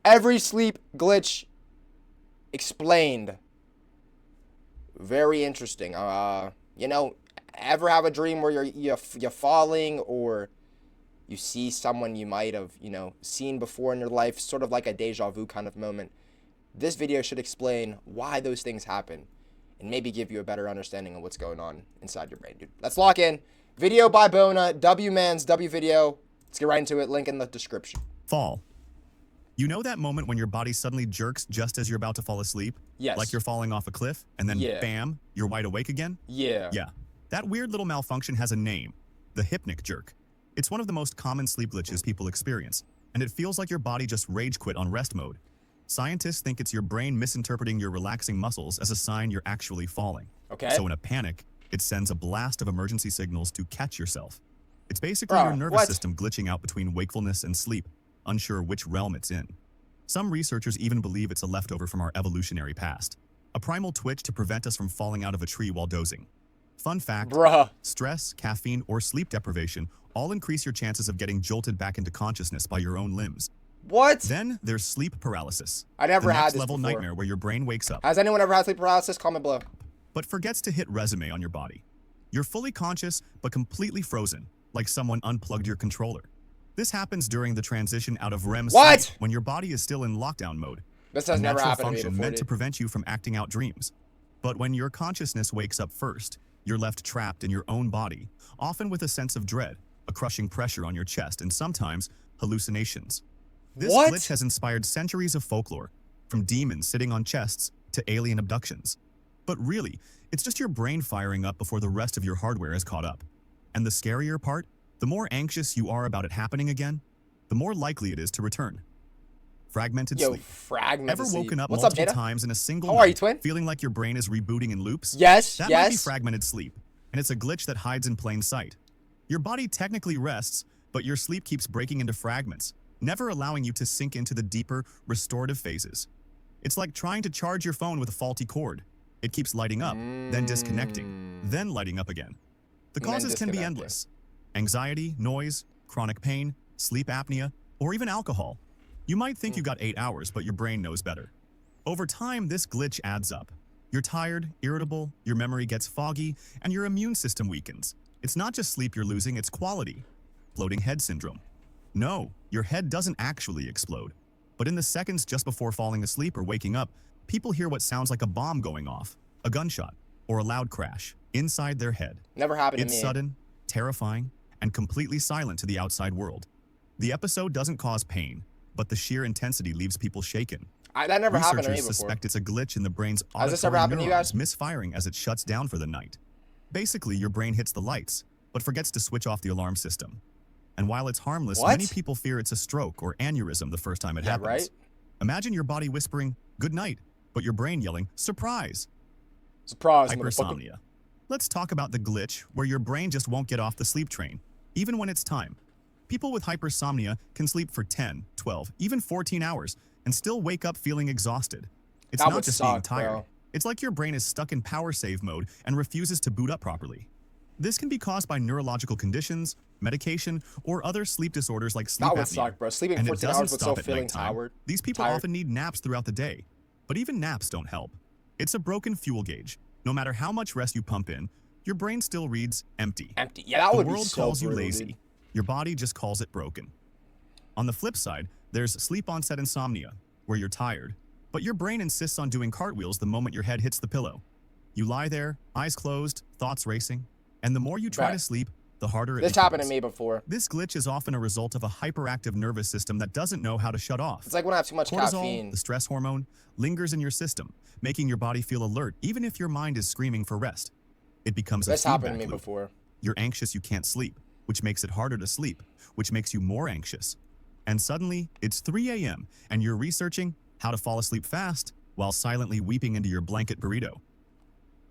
Every sleep glitch explained. Very interesting. You know, ever have a dream where you're falling, or you see someone you might have, seen before in your life, sort of like a deja vu kind of moment? This video should explain why those things happen and maybe give you a better understanding of what's going on inside your brain, dude. Let's lock in. Video by Bona, W Mans, W Video. Let's get right into it. Link in the description. Fall. You know that moment when your body suddenly jerks just as you're about to fall asleep? Yes. Like you're falling off a cliff, and then bam, you're wide awake again? Yeah. Yeah. That weird little malfunction has a name, the hypnic jerk. It's one of the most common sleep glitches people experience, and it feels like your body just rage quit on rest mode. Scientists think it's your brain misinterpreting your relaxing muscles as a sign you're actually falling. Okay. So in a panic, it sends a blast of emergency signals to catch yourself. It's basically your nervous system glitching out between wakefulness and sleep, unsure which realm it's in. Some researchers even believe it's a leftover from our evolutionary past, a primal twitch to prevent us from falling out of a tree while dozing. Fun fact, stress, caffeine, or sleep deprivation all increase your chances of getting jolted back into consciousness by your own limbs. What? Then there's sleep paralysis. I never had this level before. Nightmare where your brain wakes up. Has anyone ever had sleep paralysis? Comment below. But forgets to hit resume on your body. You're fully conscious, but completely frozen, like someone unplugged your controller. This happens during the transition out of REM sleep when your body is still in lockdown mode. This has never happened to me before, meant to prevent you from acting out dreams. But when your consciousness wakes up first, you're left trapped in your own body, often with a sense of dread, a crushing pressure on your chest, and sometimes hallucinations. This glitch has inspired centuries of folklore, from demons sitting on chests to alien abductions. But really, it's just your brain firing up before the rest of your hardware is caught up. And the scarier part, the more anxious you are about it happening again, the more likely it is to return. Fragmented sleep. Ever woken up multiple times in a single night, feeling like your brain is rebooting in loops? Yes, that might be fragmented sleep, and it's a glitch that hides in plain sight. Your body technically rests, but your sleep keeps breaking into fragments, never allowing you to sink into the deeper, restorative phases. It's like trying to charge your phone with a faulty cord. It keeps lighting up, then disconnecting, then lighting up again. The causes can be endless. Anxiety, noise, chronic pain, sleep apnea, or even alcohol. You might think you got 8 hours, but your brain knows better. Over time, this glitch adds up. You're tired, irritable, your memory gets foggy, and your immune system weakens. It's not just sleep you're losing, it's quality. Floating head syndrome. No, your head doesn't actually explode. But in the seconds just before falling asleep or waking up, people hear what sounds like a bomb going off, a gunshot, or a loud crash inside their head. Never happened to me. It's sudden, terrifying, and completely silent to the outside world. The episode doesn't cause pain, but the sheer intensity leaves people shaken. That never happened to me before. Researchers suspect it's a glitch in the brain's neurons misfiring as it shuts down for the night. Basically, your brain hits the lights, but forgets to switch off the alarm system. And while it's harmless, many people fear it's a stroke or aneurysm the first time it happens. Imagine your body whispering, "Good night," but your brain yelling, "Surprise!" Surprise, hypersomnia. Let's talk about the glitch where your brain just won't get off the sleep train, even when it's time. People with hypersomnia can sleep for 10, 12, even 14 hours and still wake up feeling exhausted. It's not just being tired. It's like your brain is stuck in power save mode and refuses to boot up properly. This can be caused by neurological conditions, medication, or other sleep disorders like sleep apnea. That would suck, bro. Sleeping 14 hours but still feeling tired. These people often need naps throughout the day, but even naps don't help. It's a broken fuel gauge. No matter how much rest you pump in, your brain still reads empty. Empty. Yeah, that would be so The world calls you brutal, lazy. dude. Your body just calls it broken. On the flip side, there's sleep-onset insomnia, where you're tired, but your brain insists on doing cartwheels the moment your head hits the pillow. You lie there, eyes closed, thoughts racing, and the more you try to sleep, the harder it becomes. This happened to me before. This glitch is often a result of a hyperactive nervous system that doesn't know how to shut off. It's like when I have too much caffeine. The stress hormone, lingers in your system, making your body feel alert even if your mind is screaming for rest. It becomes a feedback loop. This happened to me before. You're anxious, you can't sleep, which makes it harder to sleep, which makes you more anxious. And suddenly, it's 3 a.m. and you're researching how to fall asleep fast while silently weeping into your blanket burrito.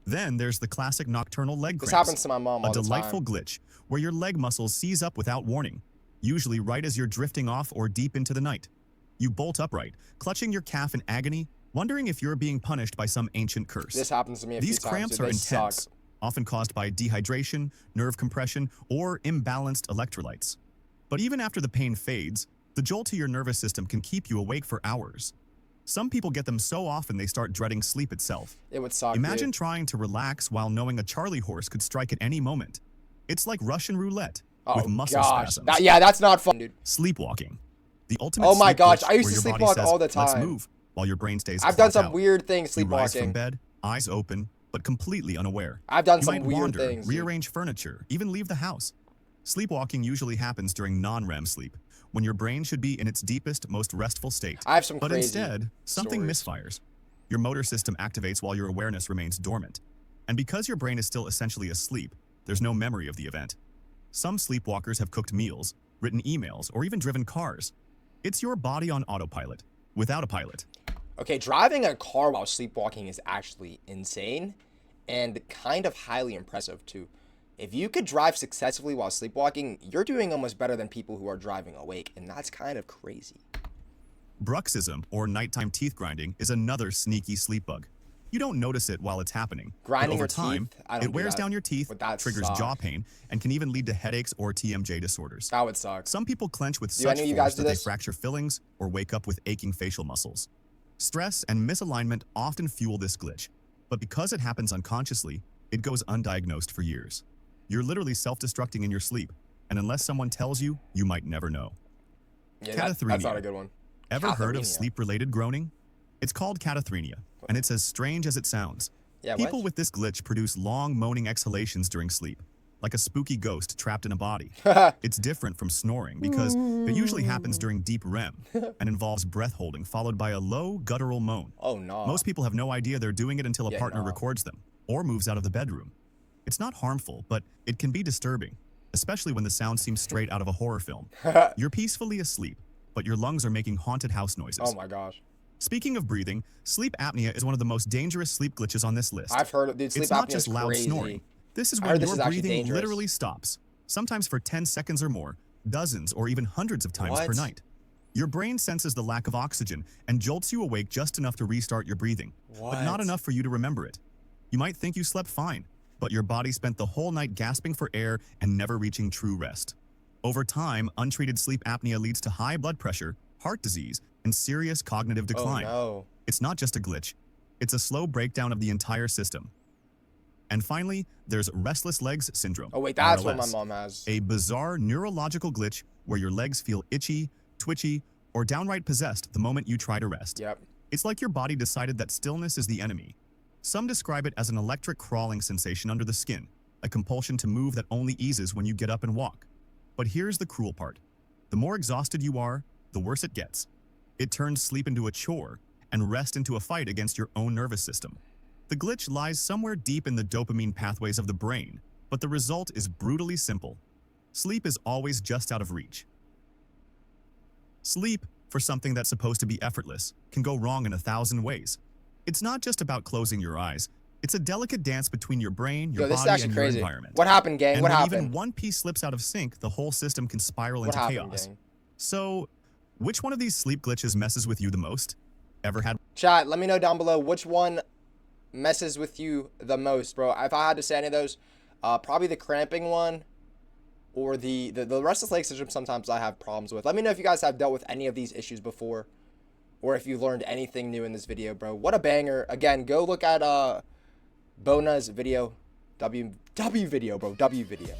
Then there's the classic nocturnal leg cramps. This happens to my mom all the time. A delightful glitch where your leg muscles seize up without warning, usually right as you're drifting off or deep into the night. You bolt upright, clutching your calf in agony, wondering if you're being punished by some ancient curse. This happens to me a few times. These cramps are intense, often caused by dehydration, nerve compression, or imbalanced electrolytes. But even after the pain fades, The jolt to your nervous system can keep you awake for hours. Some people get them so often they start dreading sleep itself. It would suck, Imagine dude. trying to relax while knowing a Charlie horse could strike at any moment. It's like Russian roulette with muscle spasms. Yeah, that's not fun, dude. Sleepwalking. The ultimate Oh my sleep gosh, glitch I used where to your body sleepwalk says, all the "Let's time." move," while your brain stays I've done flat some out. weird things You rise from sleepwalking. bed, eyes open, but completely unaware. I've done You some might weird wander, things, dude. rearrange furniture, even leave the house. Sleepwalking usually happens during non-REM sleep, when your brain should be in its deepest, most restful state. I have some But crazy instead, something stories. misfires. Your motor system activates while your awareness remains dormant. And because your brain is still essentially asleep, there's no memory of the event. Some sleepwalkers have cooked meals, written emails, or even driven cars. It's your body on autopilot, without a pilot. Okay, driving a car while sleepwalking is actually insane and kind of highly impressive too. If you could drive successfully while sleepwalking, you're doing almost better than people who are driving awake, and that's kind of crazy. Bruxism, or nighttime teeth grinding, is another sneaky sleep bug. You don't notice it while it's happening, Grinding but over your time, teeth? I don't it do wears that. down your teeth, Would that triggers suck? jaw pain, and can even lead to headaches or TMJ disorders. That would suck. Some people clench with Do such any of you guys force do that they this? fracture fillings or wake up with aching facial muscles. Stress and misalignment often fuel this glitch, but because it happens unconsciously, it goes undiagnosed for years. You're literally self-destructing in your sleep, and unless someone tells you, you might never know. Yeah, that's not Catathrenia. a good one. Ever heard of Catharenia. sleep-related groaning? It's called catathrenia, and it's as strange as it sounds. Yeah, People what? with this glitch produce long moaning exhalations during sleep, like a spooky ghost trapped in a body. It's different from snoring because it usually happens during deep REM and involves breath holding followed by a low guttural moan. Oh no. Most people have no idea they're doing it until a Yeah, partner no. records them or moves out of the bedroom. It's not harmful, but it can be disturbing, especially when the sound seems straight out of a horror film. You're peacefully asleep, but your lungs are making haunted house noises. Oh my gosh. Speaking of breathing, sleep apnea is one of the most dangerous sleep glitches on this list. I've heard of dude, sleep It's not apnea just is loud crazy. snoring. This is I when heard this your is actually breathing dangerous. literally stops, sometimes for 10 seconds or more, dozens or even hundreds of times per What? night. Your brain senses the lack of oxygen and jolts you awake just enough to restart your breathing, but not What? enough for you to remember it. You might think you slept fine, but your body spent the whole night gasping for air and never reaching true rest. Over time, untreated sleep apnea leads to high blood pressure, heart disease, and serious cognitive decline. Oh no. It's not just a glitch. It's a slow breakdown of the entire system. And finally, there's restless legs syndrome. Oh wait, that's what my RLS, mom has. a bizarre neurological glitch where your legs feel itchy, twitchy, or downright possessed the moment you try to rest. Yep. It's like your body decided that stillness is the enemy. Some describe it as an electric crawling sensation under the skin, a compulsion to move that only eases when you get up and walk. But here's the cruel part. The more exhausted you are, the worse it gets. It turns sleep into a chore and rest into a fight against your own nervous system. The glitch lies somewhere deep in the dopamine pathways of the brain, but the result is brutally simple. Sleep is always just out of reach. Sleep, for something that's supposed to be effortless, can go wrong in 1,000 ways. It's not just about closing your eyes. It's a delicate dance between your brain, your Yo, this is body, actually and your crazy. environment. What happened, gang? And What when happened? even one piece slips out of sync, the whole system can spiral What into happened, chaos. gang? So, which one of these sleep glitches messes with you the most? Ever had Chat, let me know down below which one messes with you the most, bro. If I had to say any of those, probably the cramping one or the restless leg syndrome sometimes I have problems with. Let me know if you guys have dealt with any of these issues before or if you learned anything new in this video, bro. What a banger. Again, go look at Bona's video. W video, bro. W video.